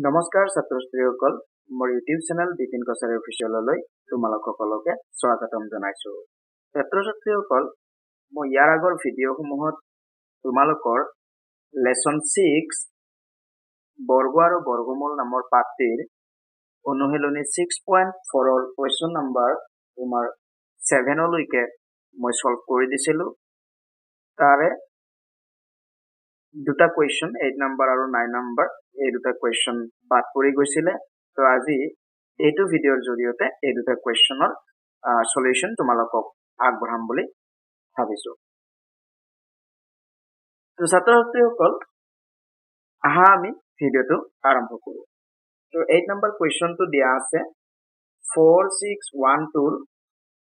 নমস্কাৰ ছাত্ৰ-ছাত্ৰীসকল, মোৰ ইউটিউব চেনেল বিপিন কছাৰী অফিচিয়েললৈ তোমালোক সকলোকে স্বাগতম জনাইছো। ছাত্ৰ-ছাত্ৰীসকল, মই ইয়াৰ আগৰ ভিডিঅ'সমূহত তোমালোকৰ লেসন 6 বৰ্গ আৰু বৰ্গমূল নামৰ পাঠটিৰ অনুশীলনী 6.4 ৰ কুৱেশ্যন নম্বৰ তোমাৰ 7 লৈকে মই সলভ কৰি দিছিলো। তাৰে দুটা কুৱেশ্যন 8 নম্বৰ আৰু 9 নম্বৰ এই দুটা কুৱেশ্যন বাদ পৰি গৈছিলে। তো আজি এইটো ভিডিঅ'ৰ জৰিয়তে এই দুটা কুৱেশ্যনৰ সলিউশন তোমালোকক আগবঢ়াম বুলি ভাবিছো। তো ছাত্ৰ-ছাত্ৰীসকল, আহা আমি ভিডিঅ'টো আৰম্ভ কৰো। তো 8 নম্বৰ কুৱেশ্যনটো দিয়া আছে 4612 ৰ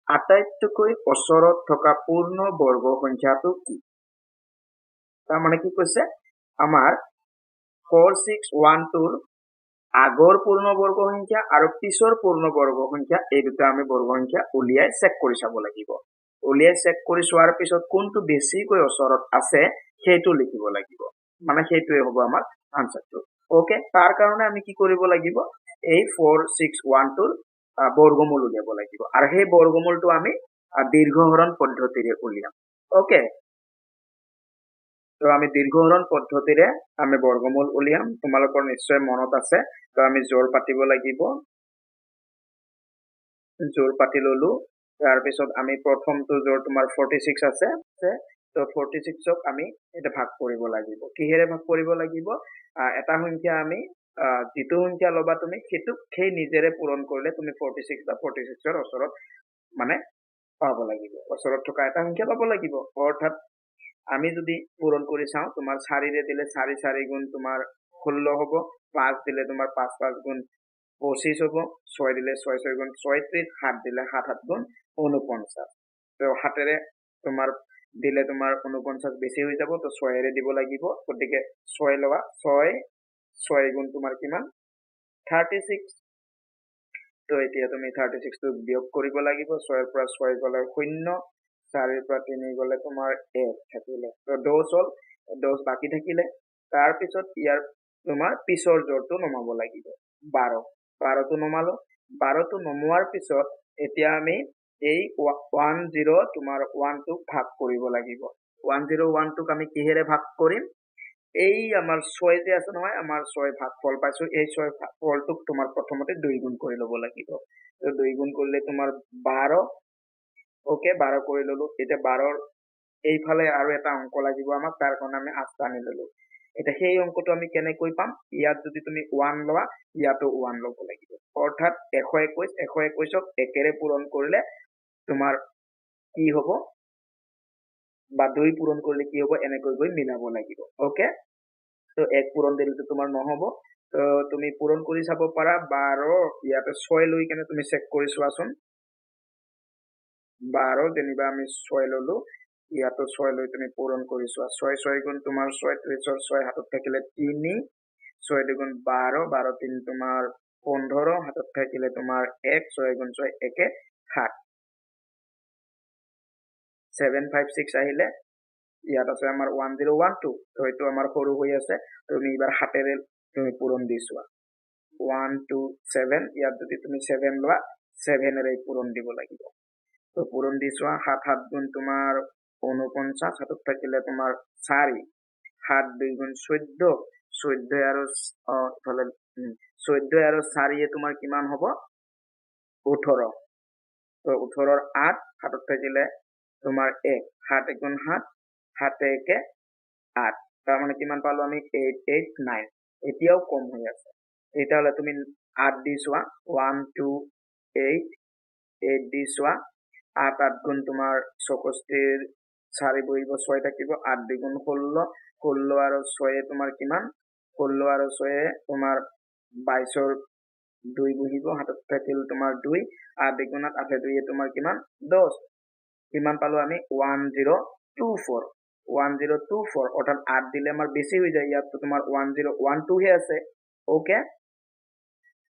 আটাইতকৈ ওচৰত থকা পূৰ্ণ বৰ্গ সংখ্যাটো কি? তাৰমানে কি কৈছে, আমাৰ 4612 ৰ আগৰ পূৰ্ণ বৰ্গ সংখ্যা আৰু পিছৰ পূৰ্ণ বৰ্গ সংখ্যা এই দুটা আমি বৰ্গ সংখ্যা উলিয়াই চেক কৰি চাব লাগিব। উলিয়াই চেক কৰি চোৱাৰ পিছত কোনটো বেছিকৈ ওচৰত আছে সেইটো লিখিব লাগিব, মানে সেইটোৱে হ'ব আমাৰ আনসাৰটো। ওকে, তাৰ কাৰণে আমি কি কৰিব লাগিব, এই 4612 ৰ বৰ্গমূল উলিয়াব লাগিব আৰু সেই বৰ্গমূলটো আমি দীৰ্ঘহৰণ পদ্ধতিৰে উলিয়াম। ওকে, তো আমি দীৰ্ঘহৰণ পদ্ধতিৰে আমি বৰ্গমূল উলিয়াম। তোমালোকৰ নিশ্চয় মনত আছে। তো আমি জোৰ পাতিব লাগিব, জোৰ পাতি ললো। তাৰ পিছত আমি প্ৰথমটো জোৰ তোমাৰ 46 আছে, তো 46ক আমি এটা ভাগ কৰিব লাগিব। কিহেৰে ভাগ কৰিব লাগিব? এটা সংখ্যা আমি যিটো সংখ্যা লবা তুমি সেইটো সেই নিজেৰে পূৰণ কৰিলে তুমি 46 বা 46ৰ ওচৰত মানে পাব লাগিব, ওচৰত থকা এটা সংখ্যা পাব লাগিব। অৰ্থাৎ আমি যদি পূৰণ কৰি চাওঁ, তোমাৰ 4ৰে দিলে 4 4 গুণ তোমাৰ 16 হ'ব, 5 দিলে তোমাৰ 5 5 গুণ 25 হ'ব, 6 দিলে 6 6 গুণ 36, 7 দিলে 7 7 গুণ 49। তো 7ৰে তোমাৰ দিলে তোমাৰ 49 বেছি হৈ যাব, তো 6ৰে দিব লাগিব। গতিকে 6 লবা, 6 গুণ তোমাৰ কিমান 36। তো এতিয়া তুমি 36টো বিয়োগ কৰিব লাগিব। 6ৰ পৰা 6 গ'লে 0, 4ৰ পৰা 3 গ'লে তোমাৰ 1 থাকিলে, তো 10 হ'ল, 10 বাকি থাকিলে। তাৰ পিছত ইয়াৰ তোমাৰ পিছৰ জোৰটো নমাব লাগিব, 12টো নমালো। 12টো নমোৱাৰ পিছত এতিয়া আমি এই 10 তোমাৰ 1টোক ভাগ কৰিব লাগিব। 1012টোক আমি কিহেৰে ভাগ কৰিম? এই আমাৰ 6 যে আছে নহয়, আমাৰ 6 ভাগফল পাইছো, এই 6 ভাগফলটোক তোমাৰ প্ৰথমতে 2 গুণ কৰি ল'ব লাগিব। তো 2 গুণ কৰিলে তোমাৰ 12। ওকে, 12 কৰি ললো। এতিয়া 12ৰ এইফালে আৰু এটা অংক লাগিব আমাক, তাৰ কাৰণে আমি 8টা আনি ললো। এতিয়া সেই অংকটো আমি কেনেকৈ পাম? ইয়াত যদি তুমি 1 লোৱা, ইয়াতো 1 ল'ব লাগিব। অৰ্থাৎ 121ক 1ৰে পূৰণ কৰিলে তোমাৰ কি হ'ব, বা 2 পূৰণ কৰিলে কি হ'ব, এনেকৈ গৈ মিলাব লাগিব। ওকে, তো 1 পূৰণ দিলেতো তোমাৰ নহ'ব, তো তুমি পূৰণ কৰি চাব পাৰা। 12 ইয়াতে 6 লৈ কেনে তুমি চেক কৰি চোৱাচোন। 12 যেনিবা আমি 6 ললো, ইয়াতো 6 লৈ তুমি পূৰণ কৰি চোৱা। 6 6 গুণ তোমাৰ 36, 6 হাতত থাকিলে 3, 6 দুগুণ 12, 12 3 তোমাৰ 15, হাতত থাকিলে তোমাৰ 1, 6 গুণ 6 1 7, 7 5 6 আহিলে। ইয়াত আছে আমাৰ 1012, তো এইটো আমাৰ সৰু হৈ আছে। তুমি এইবাৰ 7ৰে তুমি পূৰণ দি চোৱা। 1 2 7, ইয়াত যদি তুমি 7 লোৱা, 7ৰে পূৰণ দিব লাগিব। তো পূৰণ দি চোৱা। 7 7 গুণ তোমাৰ 49, হাতত থাকিলে তোমাৰ 4, 7 2 গুণ 14, 14 আৰু 14 আৰু 4 তোমাৰ কিমান হ'ব? 18। তো 18ৰ 8, হাতত থাকিলে তোমাৰ 1, 7 গুণ 7, 7 1 8, তাৰমানে কিমান পালো আমি? 8 8 9। এতিয়াও কম হৈ আছে। তেতিয়াহ'লে তুমি 8 দি চোৱা। 1 2 8, 8 দি চোৱা। 8 8 গুণ তোমাৰ 64, 4 বহিব, 6 থাকিব, 8 2 গুণ 16, 16 আৰু 6 তোমাৰ কিমান? 16 আৰু 6 তোমাৰ 22ৰ 2 বহিব, হাতত থাকিল তোমাৰ 2, 8 2 8 2 তোমাৰ কিমান? 10। কিমান পালো আমি? 1024। 1024, অৰ্থাৎ 8 দিলে আমাৰ বেছি হৈ যায়। ইয়াত তোমাৰ 1012 হে আছে। ওকে,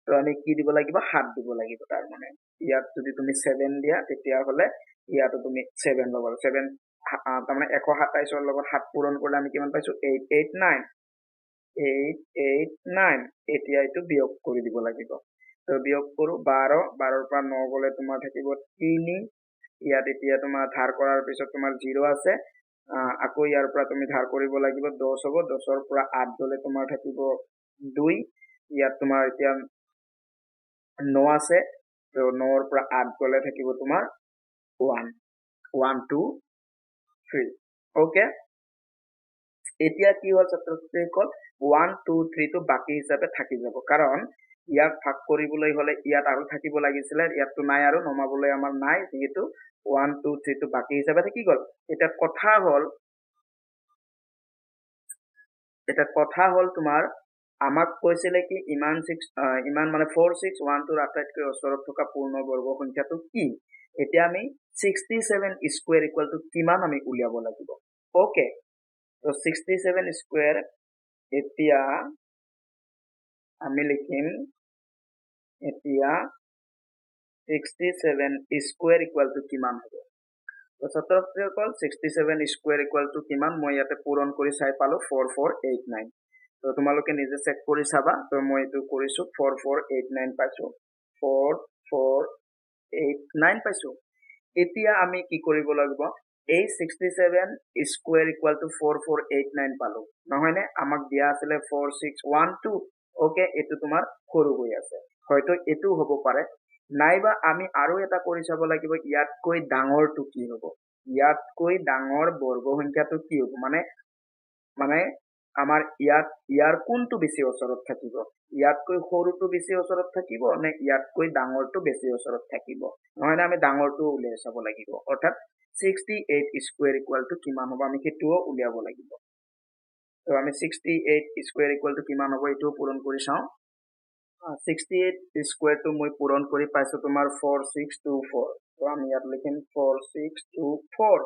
তো আমি কি দিব লাগিব? 7 দিব লাগিব। তাৰ মানে ইয়াত যদি তুমি 7 দিয়া, তেতিয়াহ'লে ইয়াতো তুমি 7 ল'ব। 7 তাৰমানে 127ৰ লগত 7 পূৰণ কৰিলে আমি কিমান পাইছো? 8 8 9। 8 8 9 এতিয়া এইটো বিয়োগ কৰি দিব লাগিব তো বিয়োগ কৰো 12 12 পৰা 9 গলে তোমাৰ থাকিব 3 ইয়াত এতিয়া তোমাৰ ধাৰ কৰাৰ পিছত তোমাৰ 0 আছে আকৌ ইয়াৰ পৰা তুমি ধাৰ কৰিব লাগিব 10 হ'ব 10 পৰা 8 গলে তোমাৰ থাকিব 2 ইয়াত তোমাৰ এতিয়া 9 আছে তো 9 পৰা 8 গলে থাকিব তোমাৰ 1 1 2 3 ওকে এতিয়া কি হ'ল ছাত্ৰ-ছাত্ৰীসকল 1 2 3 টো বাকি হিচাপে থাকি যাব কাৰণ ইয়াক ভাগ কৰিবলৈ হলে ইয়াত আৰু থাকিব লাগিছিল ইয়াতটো নাই আৰু নমাবলৈ আমাৰ নাই যেহেতু 1 2 3 টো বাকি হিচাপে থাকি গল এটা কথা হল তোমাৰ আমাক কৈছিলে কি ইমান মানে 4 6 1 2 আটাইতকৈ ওচৰত থকা পূৰ্ণ বৰ্গ সংখ্যাটো কি এতিয়া আমি 67 স্কয়াৰ ইকুৱেল টু কিমান আমি উলিয়াব লাগিব ওকে তো 67 স্কয়াৰ এতিয়া আমি লিখিম এতিয়া 67 স্কয়াৰ ইকুৱেল টু কিমান হ'ব তো ছাত্ৰসকল 67 স্কয়াৰ ইকুৱেল টু কিমান মই ইয়াতে পূৰণ কৰি চাই পালো 4489 তো তোমালোকে নিজে চেক কৰি চাবা তো মই এইটো কৰিছো 4489 পাইছো 4489 পাইছো এতিয়া আমি কি কৰিব লাগিব এই 67 স্কয়াৰ ইকুৱেল টু 4489 পালো নহয়নে আমাক দিয়া আছিলে 4612 ওকে এইটো তোমাৰ সৰু হৈ আছে হয়তো এটো হ'ব পাৰে নাইবা আমি আৰু এটা কৰি চাব লাগিব ইয়াতকৈ ডাঙৰটো কি হ'ব ইয়াতকৈ ডাঙৰ বৰ্গ সংখ্যাটো কি হ'ব মানে আমাৰ ইয়াৰ কোনটো বেছি ওচৰত থাকিব ইয়াতকৈ সৰুটো বেছি ওচৰত থাকিব নে ইয়াতকৈ ডাঙৰটো বেছি ওচৰত থাকিব নহয় না আমি ডাঙৰটো উলিয়াই চাব লাগিব অৰ্থাৎ 68 স্কয়াৰ ইকুৱেল টু কিমান হ'ব আমি হেতুও উলিয়াব লাগিব তো আমি 68 স্কয়াৰ ইকুৱেল টু কিমান হ'ব এটো পূৰণ কৰি চাও 68 স্কয়াৰ টু মই পূৰণ কৰি পাইছো তোমাৰ 4624 তো আমি ইয়াত লিখিম 4624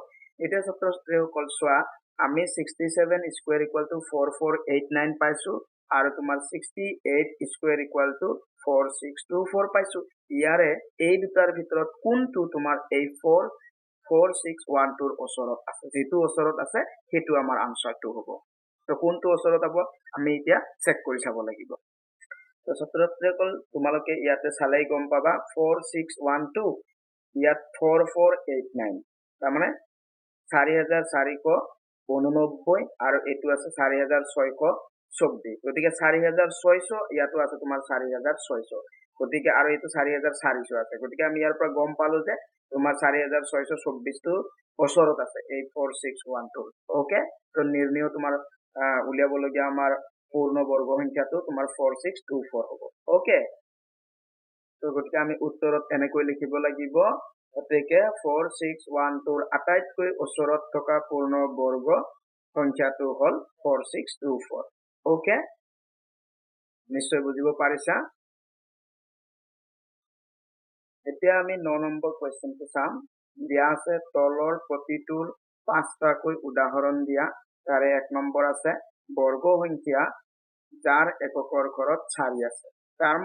এটা ছাত্ৰসকল চোৱা আমি 67 স্কয়াৰ ইকুৱেল টু 4489 পাইছো আৰু তোমাৰ 68 স্কয়াৰ ইকুৱেল টু 4624 পাইছো ইয়াৰে এই দুটাৰ ভিতৰত কোনটো তোমাৰ এই 4612 ৰ ওচৰত আছে যেটো ওচৰত আছে হেতু আমাৰ আনসাৰটো হ'ব তো কোনটো ওচৰত হ'ব আমি এতিয়া চেক কৰি চাব লাগিব তো ছাত্ৰসকল তোমালোকে ইয়াতে চালেই গম পাবা 4612 ইয়াত 4489 তাৰ মানে 4489 আৰু এটো আছে 4624 গতিকে 4600 ইয়াতো আছে তোমাৰ 4600 গতিকে আৰু এটো 4400 আছে গতিকে আমি ইয়াৰ পৰা গম পালো যে তোমাৰ 4624 টো ওচৰত আছে এই 4612 ওকে তো নিৰ্ণয় তোমাৰ উলিয়াব লগিয়া আমাৰ পূৰ্ণ বৰ্গ সংখ্যাটো তোমাৰ 4624 হ'ব ওকে তো গতিকে আমি উত্তৰত এনেকৈ লিখিব লাগিব গতিকে 4612 ৰ আটাইতকৈ ওচৰত থকা পূৰ্ণ বৰ্গ সংখ্যাটো হল 4624 ওকে নিশ্চয় বুজিব পাৰিছা এতিয়া আমি 9 নম্বৰ কোৱেশ্চনটো চাম দিয়া আছে তলৰ প্ৰতিটোৰ 5টাকৈ উদাহৰণ দিয়া তাৰে 1 নম্বৰ আছে বৰ্গ সংখ্যা যাৰ এককৰ ঘৰত 4 আছে তাৰ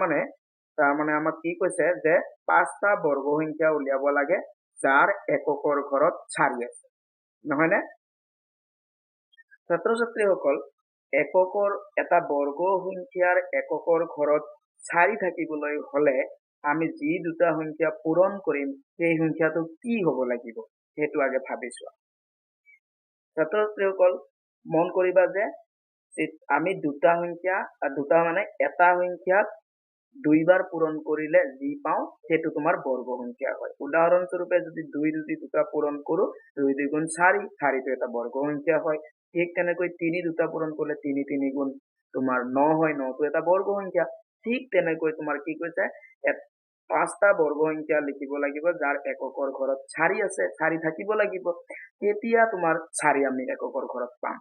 মানে আমাক কি কৈছে যে 5টা বৰ্গ সংখ্যা উলিয়াব লাগে যাৰ এককৰ ঘৰত 4 আছে নহয়নে ছাত্ৰ-ছাত্ৰীসকল এককৰ এটা বৰ্গ সংখ্যাৰ এককৰ ঘৰত 4 থাকিবলৈ হলে আমি যি দুটা সংখ্যা পূৰণ কৰিম সেই সংখ্যাটো কি হ'ব লাগিব হেতু আগে ভাবিছো ছাত্ৰ-ছাত্ৰীসকল মন কৰিবা যে আমি দুটা মানে এটা সংখ্যাক দুইবাৰ পূৰণ কৰিলে যি পাও হেতু তোমাৰ বৰ্গ সংখ্যা হয় উদাহৰণ স্বৰূপে যদি 2 যদি দুটা পূৰণ কৰো 2 2 গুণ 4 4 টো এটা বৰ্গ সংখ্যা হয় ঠিক তেনেকৈ 3 দুটা পূৰণ কৰিলে 3 3 গুণ তোমাৰ 9 হয় 9 টো এটা বৰ্গ সংখ্যা ঠিক তেনেকৈ তোমাৰ কি কৈছে 5টা বৰ্গ সংখ্যা লিখিব লাগিব যাৰ এককৰ ঘৰত 4 আছে 4 থাকিব লাগিব তেতিয়া তোমাৰ 4 আমি এককৰ ঘৰত পাম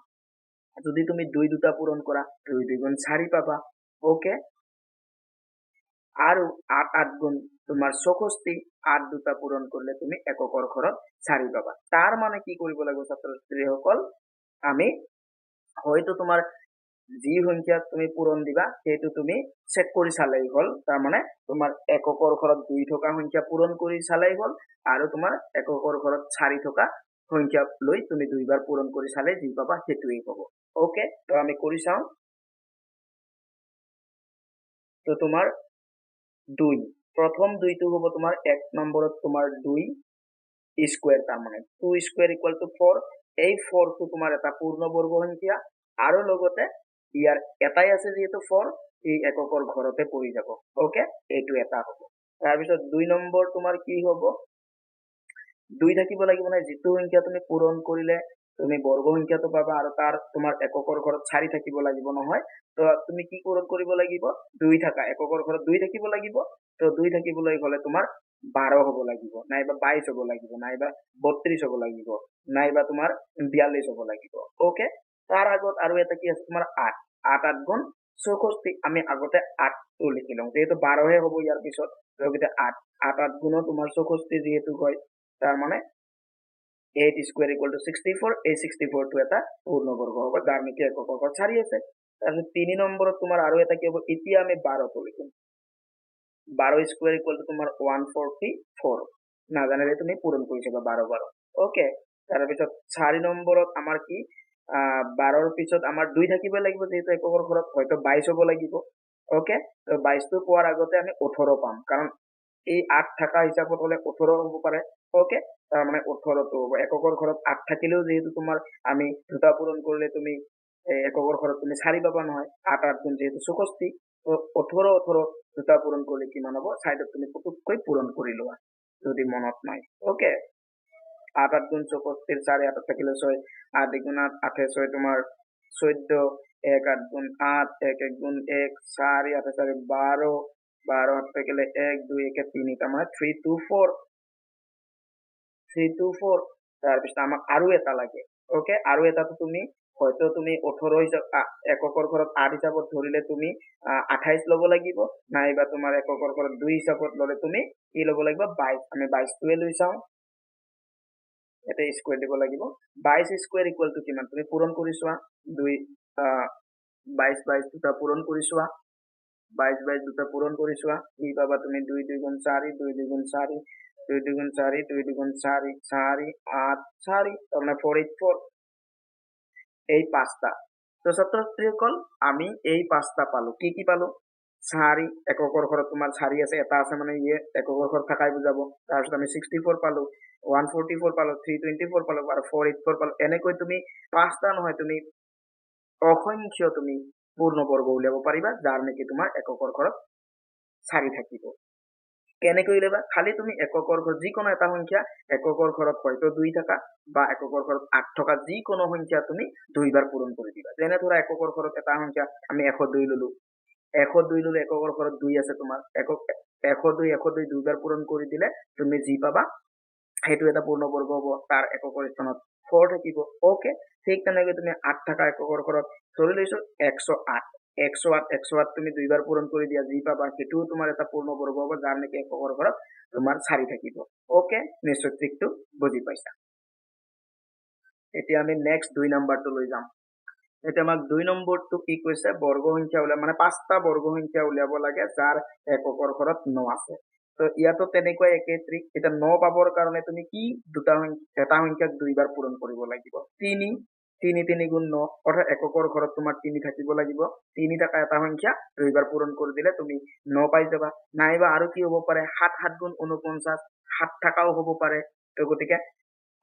যদি তুমি 2 দুটা পূৰণ কৰা 2 2 গুণ 4 পাবা ওকে আৰু 8 8 গুণ তোমাৰ 64 8 দুটা পূৰণ কৰিলে তুমি এককৰ ঘৰত 4 পাবা তাৰ মানে কি কৰিব লাগিব ছাত্ৰ-ছাত্ৰীসকল আমি হয়তো তোমাৰ যি সংখ্যা তুমি পূৰণ দিবা সেইটো তুমি চেক কৰি চালেই হ'ল তাৰ মানে তোমাৰ এককৰ ঘৰত 2 থকা সংখ্যা পূৰণ কৰি চালেই হ'ল আৰু তোমাৰ এককৰ ঘৰত 4 থকা সংখ্যা লৈ তুমি দুইবাৰ পূৰণ কৰি চালে যি পাবা হেতুই হ'ব ওকে তো আমি কৰি চাও তো তোমাৰ 2 প্ৰথম 2টো হ'ব তোমাৰ 1 নম্বৰত তোমাৰ 2 স্কোয়াৰ তাৰ মানে 2 স্কোয়াৰ ইকুয়াল টু 4 এই 4 টো তোমাৰ এটা পূৰ্ণবৰ্গ সংখ্যা আৰু লগতে ইয়াৰ এটাই আছে যেহেতু 4 এই এককৰ ঘৰতে পৰি যাব ওকে এইটো এটা হ'ব তাৰপিছত 2 নম্বৰ তোমাৰ কি হ'ব 2 থাকিব লাগিব না যিটো সংখ্যা তুমি পূৰণ কৰিলে তুমি বৰ্গ সংখ্যাটো পাবা আৰু তাৰ তোমাৰ এককৰ ঘৰত 4 থাকিব লাগিব নহয় তো তুমি কি পূৰণ কৰিব লাগিব 2 থাকা এককৰ ঘৰত 2 থাকিব লাগিব তো 2 থাকিবলৈ গলে তোমাৰ 12 হ'ব লাগিব নাইবা 22 হ'ব লাগিব নাইবা 32 হ'ব লাগিব নাইবা তোমাৰ 42 হ'ব লাগিব ওকে তাৰ আগত আৰু এটা কি আছে তোমাৰ 8 8 8 গুণ 64 আমি আগতে 8 টো লিখি লওঁ যেহেতু 12 হে হ'ব ইয়াৰ পিছত লগতে 8 8 8 গুণ তোমাৰ 64 যেহেতু হয় তাৰ মানে 8 square equal to 64 এই 64 টো এটা পূৰ্ণবৰ্গ হ'ব যাৰ নেকি একক ঘৰ 4 আছে তাৰপিছত 3 নম্বৰত তোমাৰ আৰু এটা কি হ'ব এতিয়া আমি 12 টো লিখিম 12 square equal to তোমাৰ 144 নাজানিলে তুমি পূৰণ কৰি চাবা 12 12 ওকে তাৰপিছত 4 নম্বৰত আমাৰ কি 12 ৰ পিছত আমাৰ 2 থাকিব লাগিব যেহেতু এককৰ ঘৰত হয়তো 22 হ'ব লাগিব ওকে তো 22 টো পোৱাৰ আগতে আমি 18 পাম কাৰণ এই 8 থাকা হিচাপত হলে 18 হ'ব পাৰে ওকে তাৰ মানে 18 টো হ'ব এককৰ ঘৰত 8 থাকিলেও যেহেতু তোমাৰ আমি দুটা পূৰণ কৰিলে তুমি এককৰ ঘৰত তুমি 4 পাবা নহয় 8 8 গুণ যেহেতু 64 তো 18 18 দুটা পূৰণ কৰিলে কিমান হ'ব সাইডত তুমি পুতুককৈ পূৰণ কৰি লোৱা যদি মনত নাই ওকে 8 8 গুণ 64 4 8 থাকিলে 6 8 গুণ 8 8 6 তোমাৰ 14 1 8 গুণ 8 1 1 গুণ 1 4 8 4 12 12 8 থাকিলে 1 2 1 3 তাৰ মানে 3 2 4 3 2 4 তাৰপিছত আমাক আৰু এটা লাগে ওকে আৰু এটাটো তুমি হয়তো তুমি 18 হিচাপ এককৰ ঘৰত 8 হিচাপত ধৰিলে তুমি 28 ল'ব লাগিব নাইবা তোমাৰ এককৰ ঘৰত 2 হিচাপত ল'লে তুমি কি ল'ব লাগিব 22 আমি 22 টোৱে লৈ চাওঁ এটা স্কোয়াৰ দিব লাগিব 22 স্কোয়াৰ ইকুয়াল টু কিমান তুমি পূৰণ কৰি চোৱা 2 22 22 দুটা পূৰণ কৰি চোৱা 22 22 দুটা পূৰণ কৰি চোৱা কি পাবা তুমি 2 2 গুণ 4 2 2 গুণ 4 2 2 গুণ 4 2 2 গুণ 4 4 8 4 তাৰমানে 484 এই পাঁচটা তো ছাত্ৰছাত্ৰীসকল আমি এই পাঁচটা পালো কি কি পালো 4 এককৰ ঘৰত তোমাৰ 4 আছে এটা আছে মানে ইয়ে এককৰ ঘৰত থাকাই বুজাব তাৰপিছত আমি 64 পালো 144 পালো 324 পালো আৰু 484 পালো এনেকৈ তুমি পাঁচটা নহয় তুমি অসংখ্য তুমি পূৰ্ণবৰ্গ উলিয়াব পাৰিবা যাৰ নেকি তোমাৰ এককৰ ঘৰত 4 থাকিব কেনেকৈ উলিয়াবা খালি তুমি এককৰ ঘৰত যিকোনো এটা সংখ্যা এককৰ ঘৰত হয়তো 2 থাকা বা এককৰ ঘৰত 8 থকা যিকোনো সংখ্যা তুমি দুইবাৰ পূৰণ কৰি দিবা যেনে ধৰা এককৰ ঘৰত এটা সংখ্যা আমি 102 ললো 102 ললে এককৰ ঘৰত 2 আছে তোমাৰ 102 দুইবাৰ পূৰণ কৰি দিলে তুমি যি পাবা সেইটো এটা পূৰ্ণবৰ্গ হ'ব তাৰ এককৰ স্থানত 4 থাকিব ওকে ঠিক তেনেকৈ তুমি 8 থাকা এককৰ ঘৰত ধৰি লৈছো 108 108 তুমি দুইবাৰ পূৰণ কৰি দিয়া যি পাবা সেইটো তোমাৰ এটা পূৰ্ণবৰ্গ হ'ব যাৰ নেকি এককৰ ঘৰত তোমাৰ 4 থাকিব ওকে নিশ্চয় ট্ৰিকটো বুজি পাইছা এতিয়া আমি নেক্সট 2 নম্বৰটো লৈ যাম এতিয়া আমাক 2 নম্বৰটো কি কৈছে বৰ্গ সংখ্যা উলিয়া মানে পাঁচটা বৰ্গ সংখ্যা উলিয়াব লাগে যাৰ এককৰ ঘৰত 9 আছে তো ইয়াতো তেনেকৈ একে ট্ৰিক এটা 9 পাবৰ কাৰণে তুমি কি দুটা এটা সংখ্যাক দুইবাৰ পূৰণ কৰিব লাগিব 3 3 3 গুণ 9 অৰ্থাৎ এককৰ ঘৰত তোমাৰ 3 থাকিব লাগিব 3 থকা এটা সংখ্যা দুইবাৰ পূৰণ কৰি দিলে তুমি 9 পাই যাবা নাইবা আৰু কি হ'ব পাৰে 7 7 গুণ 49 7 থাকাও হ'ব পাৰে তো গতিকে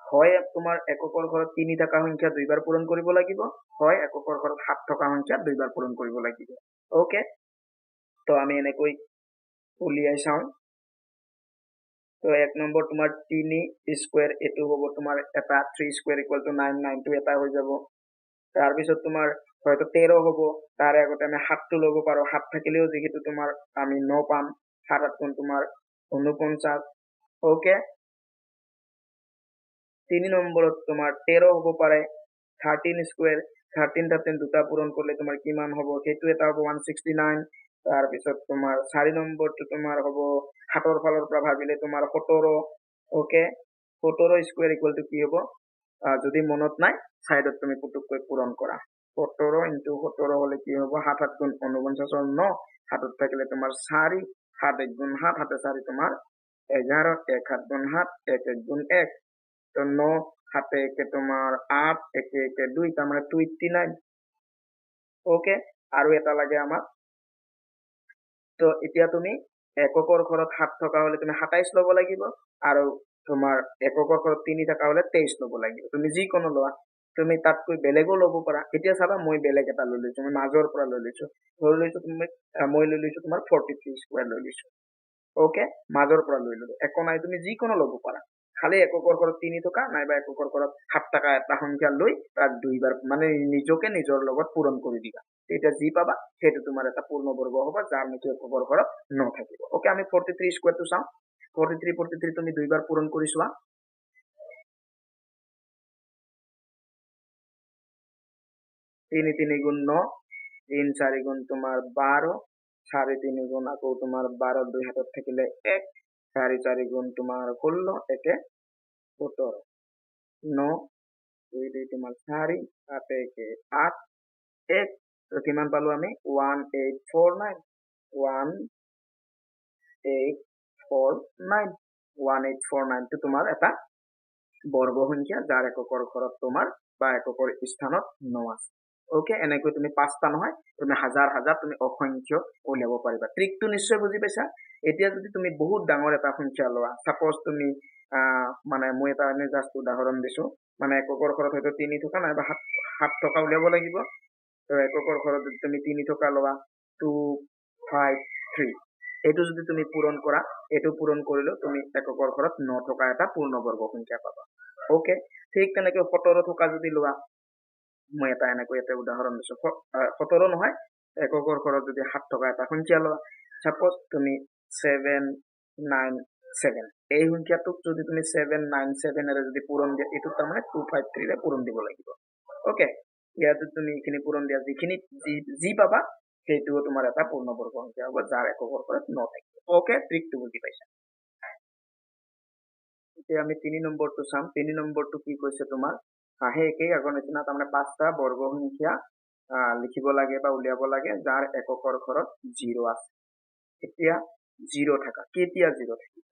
হয় তোমাৰ এককৰ ঘৰত 3 থকা সংখ্যা দুইবাৰ পূৰণ কৰিব লাগিব হয় এককৰ ঘৰত 7 থকা সংখ্যা দুইবাৰ পূৰণ কৰিব লাগিব ওকে তো আমি এনেকৈ উলিয়াই চাওঁ তো 1 নম্বৰ তোমাৰ 3 স্কোয়াৰ এটো হ'ব তোমাৰ এটা 3 স্কোয়াৰ ইকুয়াল টু 9 9 টো এটা হৈ যাব তাৰ পিছত তোমাৰ হয়তো 13 হ'ব তাৰ আগতে আমি 7 টো ল'ব পাৰো 7 থাকিলেও যেহেতু তোমাৰ আমি 9 পাম 7 8 গুণ তোমাৰ 49 ওকে 3 নম্বৰত তোমাৰ 13 হ'ব পাৰে 13 স্কোয়াৰ 13 13 দুটা পূৰণ কৰিলে তোমাৰ কিমান হ'ব সেইটো এটা হ'ব 169 তাৰ পিছত তোমাৰ 4 নম্বৰটো তোমাৰ হ'ব 7ৰ ফালৰ পৰা ভাবিলে তোমাৰ 17 ওকে 17 স্কোয়ার ইকুয়াল টু কি হ'ব যদি মনত নাই সাইডত তুমি পুতুককৈ পূৰণ কৰা 17 ইনটু 17 হলে কি হ'ব 7 8 গুণ 49 ৰ 9 7 থাকিলে তোমাৰ 4 7 1 গুণ 7 7 4 তোমাৰ 11 1 7 গুণ 7 1 1 গুণ 1 তো 9 7 1 তোমাৰ 8 1 1 2 তাৰ মানে 289 ওকে আৰু এটা লাগে আমাক তো এতিয়া তুমি এককৰ ঘৰত 7 থকা হলে তুমি 27 ল'ব লাগিব আৰু তোমাৰ এককৰ ঘৰত 3 থকা হলে 23 ল'ব লাগিব তুমি যিকোনো লোৱা তুমি তাতকৈ বেলেগো ল'ব পাৰা এতিয়া চাবা মই বেলেগ এটা লৈ লৈছো মই মাজৰ পৰা লৈ লৈছো ধৰি লৈছো তুমি মই লৈ লৈছো তোমাৰ 43 স্কয়াৰ লৈ লৈছো ওকে মাজৰ পৰা লৈ ললো একো নাই তুমি যিকোনো ল'ব পাৰা খালি এককৰ ঘৰত 3 থকা নাইবা এককৰ ঘৰত 7 টকা এটা সংখ্যা লৈ তাক দুইবাৰ মানে নিজকে নিজৰ লগত পূৰণ কৰি দিবা তেতিয়া যি পাবা সেইটো তোমাৰ এটা পূৰ্ণবৰ্গ হ'ব যাৰ নেকি এককৰ ঘৰত নাথাকিব ওকে আমি 43 স্কয়াৰটো চাওঁ 43 তুমি দুইবাৰ পূৰণ কৰি চোৱা 3 3 গুণ 9 3 4 গুণ তোমাৰ 12 4 3 গুণ আকৌ তোমাৰ 12 দুই হাতত থাকিলে 1 4 4 গুণ তোমাৰ 16 একে 17 9 2 2 তোমাৰ 4 তাতে একে 8 1 তো কিমান পালো আমি 1849 1849 টো তোমাৰ এটা বৰ্গ সংখ্যা যাৰ এককৰ ঘৰত তোমাৰ বা এককৰ স্থানত 9 আছে ওকে এনেকৈ তুমি পাঁচটা নহয় তুমি হাজাৰ হাজাৰ তুমি অসংখ্য উলিয়াব পাৰিবা ট্ৰিকটো নিশ্চয় বুজি পাইছা এতিয়া যদি তুমি বহুত ডাঙৰ এটা সংখ্যা লোৱা সাপোজ তুমি মানে মই এটা এনে জাস্ট উদাহৰণ দিছো মানে এককৰ ঘৰত হয়তো 3 থকা নাইবা 7 টকা উলিয়াব লাগিব তো এককৰ ঘৰত যদি তুমি 3 টকা লোৱা 253 এইটো যদি তুমি পূৰণ কৰা এইটো পূৰণ কৰিলে তুমি এককৰ ঘৰত 9 টকা এটা পূৰ্ণবৰ্গ সংখ্যা পাবা ওকে ঠিক তেনেকৈ 17 টকা যদি লোৱা মই এটা এনেকৈ এটা উদাহৰণ দিছো 17 নহয় এককৰ ঘৰত যদি 7 টকা এটা সংখ্যা লোৱা সাপোজ তুমি 797 এই সংখ্যাটোক যদি তুমি 797 এৰে যদি পূৰণ দিয়া এইটো তাৰমানে 253 ৰে পূৰণ দিব লাগিব ওকে ইয়াতে তুমি এইখিনি পূৰণ দিয়া যিখিনি যি পাবা সেইটো তোমাৰ এটা পূৰ্ণবৰ্গ সংখ্যা হ'ব যাৰ এককৰ ঘৰত 9 থাকিব ওকে ট্ৰিকটো বুজি পাইছা এতিয়া আমি 3 নম্বৰটো চাম 3 নম্বৰটো কি কৈছে তোমাৰ সেই একেই আগৰ নিচিনা তাৰমানে 5টা বৰ্গ সংখ্যা লিখিব লাগে বা উলিয়াব লাগে যাৰ এককৰ ঘৰত 0 আছে এতিয়া 0 থাকা কেতিয়া 0 থাকিব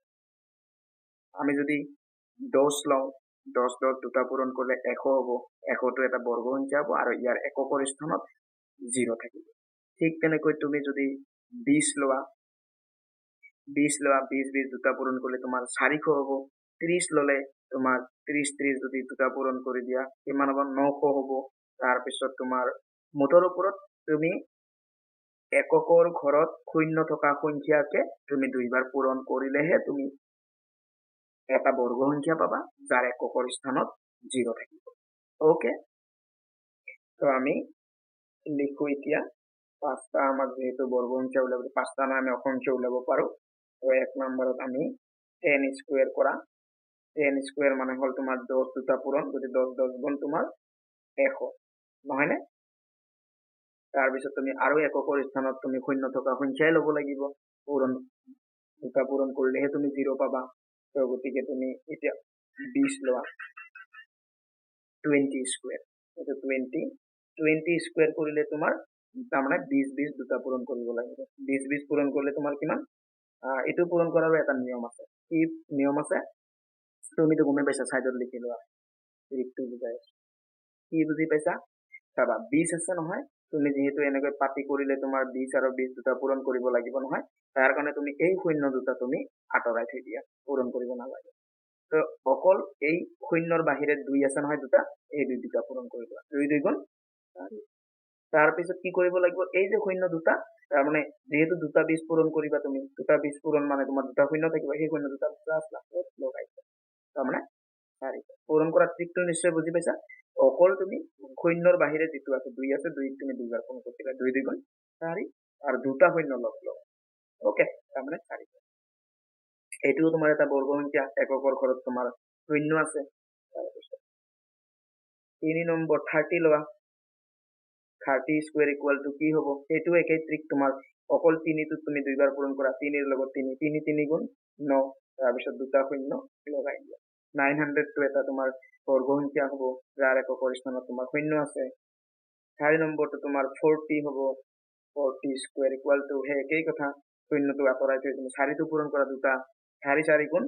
আমি যদি 10 লওঁ 10 10 দুটা পূৰণ কৰিলে 100 হ'ব 100টো এটা বৰ্গ সংখ্যা হ'ব আৰু ইয়াৰ এককৰ স্থানত 0 থাকিব ঠিক তেনেকৈ তুমি যদি 20 লোৱা 20 দুটা পূৰণ কৰিলে তোমাৰ 400 হ'ব 30 ললে তোমাৰ 30 যদি দুটা পূৰণ কৰি দিয়া কিমান হ'ব 900 হ'ব তাৰপিছত তোমাৰ মুঠৰ ওপৰত তুমি এককৰ ঘৰত 0 থকা সংখ্যাকে তুমি দুইবাৰ পূৰণ কৰিলেহে তুমি এটা বৰ্গ সংখ্যা পাবা যাৰ এককৰ স্থানত 0 থাকিব ওকে তো আমি লিখো এতিয়া 5টা আমাক যেহেতু বৰ্গ সংখ্যা উলিয়াব 5টা না আমি অসংখ্য উলিয়াব পাৰো তো 1 নম্বৰত আমি 10 স্কয়াৰ কৰা 10 স্কয়াৰ মানে হল তোমাৰ 10 দুটা পূৰণ যদি 10 10 গুণ তোমাৰ 100 নহয়নে তাৰপিছত তুমি আৰু এককৰ স্থানত তুমি 0 থকা সংখ্যাই ল'ব লাগিব পূৰণ দুটা পূৰণ কৰিলেহে তুমি 0 পাবা তো গতিকে তুমি এতিয়া 20 লোৱা 20 স্কয়াৰ এটা 20 স্কয়াৰ কৰিলে তোমাৰ তাৰমানে 20 দুটা পূৰণ কৰিব লাগিব 20 পূৰণ কৰিলে তোমাৰ কিমান এইটো পূৰণ কৰাৰো এটা নিয়ম আছে কি নিয়ম আছে তুমিতো গমে পাইছা সাইডত লিখি লোৱা ট্ৰিকটো বুজাই কি বুজি পাইছা চাবা 20 আছে নহয় তুমি যেহেতু এনেকৈ পাতি কৰিলে তোমাৰ 20 আৰু 20 দুটা পূৰণ কৰিব লাগিব নহয় তাৰ কাৰণে তুমি এই 0 দুটা তুমি আঁতৰাই থৈ দিয়া পূৰণ কৰিব নালাগে তো অকল এই 0ৰ বাহিৰে 2 আছে নহয় দুটা এই দুটা পূৰণ কৰি লোৱা 2 2 গুণ তাৰপিছত কি কৰিব লাগিব এই যে 0 দুটা মানে যেহেতু দুটা 20 পূৰণ কৰিবা তুমি দুটা 20 পূৰণ মানে তোমাৰ দুটা 0 থাকিব সেই 0 দুটা প্লাস লগাইছা তাৰমানে 4 পূৰণ কৰা ট্ৰিকটো নিশ্চয় বুজি পাইছা অকল তুমি 0ৰ বাহিৰে যেটো আছে 2 আছে 2 তুমি দুইবাৰ পূৰণ কৰিবা 2 2 গুণ 4 আৰু দুটা 0 লগ লগ ওকে তাৰমানে 4 এইটো তোমাৰ এটা বৰ্গ সংখ্যা এককৰ ঘৰত তোমাৰ 0 আছে তাৰপিছত 3 নম্বৰ 30 লোৱা 30 স্কয়াৰ ইকুয়াল টু কি হ'ব এইটো একেই ট্ৰিক তোমাৰ অকল 3 টো তুমি দুইবাৰ পূৰণ কৰা 3 ৰ লগত 3 3 3 গুণ 9 তাৰপিছত দুটা 0 লগাই দিয়া 900 টো এটা তোমাৰ বৰ্গ সংখ্যা হ'ব যাৰ এককৰ স্থানত তোমাৰ 0 আছে 4 নম্বৰটো তোমাৰ 40 হ'ব 40 স্কয়াৰ ইকুয়াল টু হে একেই কথা 0 টো আঁতৰাই থৈ তুমি 4 টো পূৰণ কৰা দুটা 4 4 গুণ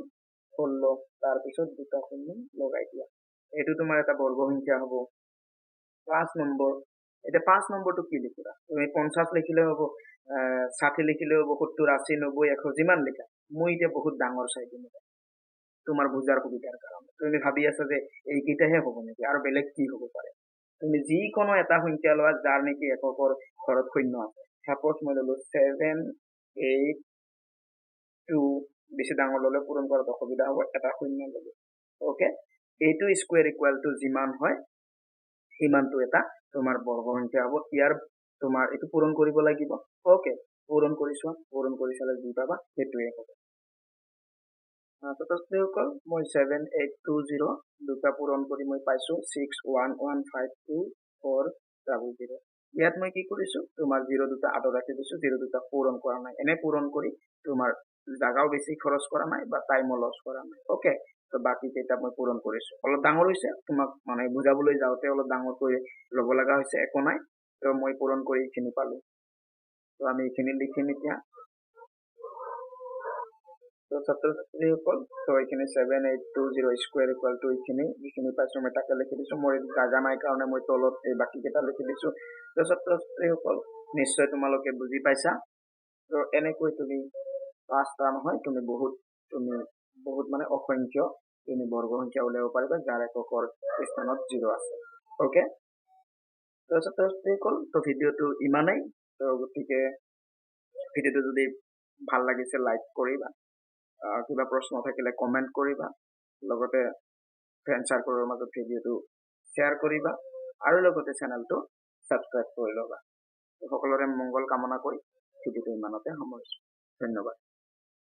16 তাৰপিছত দুটা 0 লগাই দিয়া এইটো তোমাৰ এটা বৰ্গ সংখ্যা হ'ব 5 নম্বৰ এটা 5 নম্বৰটো কি লিখিবা তুমি 50 লিখিলে হ'ব 60 লিখিলেও 72, 80, 90, 100 যিমান লিখা মই এতিয়া বহুত ডাঙৰ চাই দিম তোমাৰ বুজাৰ সুবিধাৰ কাৰণে। তুমি ভাবি আছা যে এইকেইটাহে হ'ব নেকি আৰু বেলেগ কি হ'ব পাৰে। তুমি যিকোনো এটা সংখ্যা লোৱা যাৰ নেকি এককৰ ঘৰত শূন্য আছে। সাপোজ মই ললো 7, 8, 2, বেছি ডাঙৰ ললে পূৰণ কৰাত অসুবিধা হ'ব, এটা শূন্য ললো। ওকে, এইটো স্কুৱেৰ ইকুৱেল টু যিমান হয় সিমানটো এটা তোমাৰ বৰ্গ সংখ্যা হ'ব। ইয়াৰ তোমাৰ এইটো পূৰণ কৰিব লাগিব। ওকে, পূৰণ কৰি চোৱা, পূৰণ কৰি চালে যি পাবা সেইটোৱে হ'ব। ছাত্ৰ-ছাত্ৰীসকল মই 7, 8, 2, 0 দুটা পূৰণ কৰি মই পাইছো 6, 1, 1, 5, 2, 4, 0. ইয়াত মই কি কৰিছো, তোমাৰ 0 দুটা আঁতৰ ৰাখি দিছো, 0 দুটা পূৰণ কৰা নাই। এনে পূৰণ কৰি তোমাৰ জাগাও বেছি খৰচ কৰা নাই বা টাইমো লছ কৰা নাই। ওকে, তো বাকী কেইটা মই পূৰণ কৰিছো। অলপ ডাঙৰ হৈছে, তোমাক মানে বুজাবলৈ যাওঁতে অলপ ডাঙৰ কৰি ল'ব লগা হৈছে, একো নাই। তো মই পূৰণ কৰি এইখিনি পালো। তো আমি এইখিনি লিখিম এতিয়া। তো ছাত্ৰ-ছাত্ৰীসকল, তো এইখিনি 7, 8, 2, 0 স্কুৱেৰ ইকুৱেল টু এইখিনি যিখিনি পাইছো মই তাকে লিখি দিছো। মই জাগা নাই কাৰণে মই তলত এই বাকী কেইটা লিখি দিছো। তো ছাত্ৰ-ছাত্ৰীসকল নিশ্চয় তোমালোকে বুজি পাইছা। তো এনেকৈ তুমি পাঁচটা নহয়, তুমি বহুত মানে অসংখ্য তুমি বৰ্গ সংখ্যা উলিয়াব পাৰিবা যাৰ এককৰ স্থানত 0 আছে। ওকে, তো ছাত্ৰ-ছাত্ৰীসকল, তো ভিডিঅ'টো ইমানেই। তো গতিকে ভিডিঅ'টো যদি ভাল লাগিছে লাইক কৰিবা, কিবা প্ৰশ্ন থাকিলে কমেণ্ট কৰিবা, লগতে ফ্ৰেণ্ড চাৰ্কলৰ মাজত ভিডিঅ'টো শ্বেয়াৰ কৰিবা আৰু লগতে চেনেলটো ছাবস্ক্ৰাইব কৰি ল'বা। সকলোৰে মংগল কামনা কৰি ভিডিঅ'টো ইমানতে সামৰিছো। ধন্যবাদ।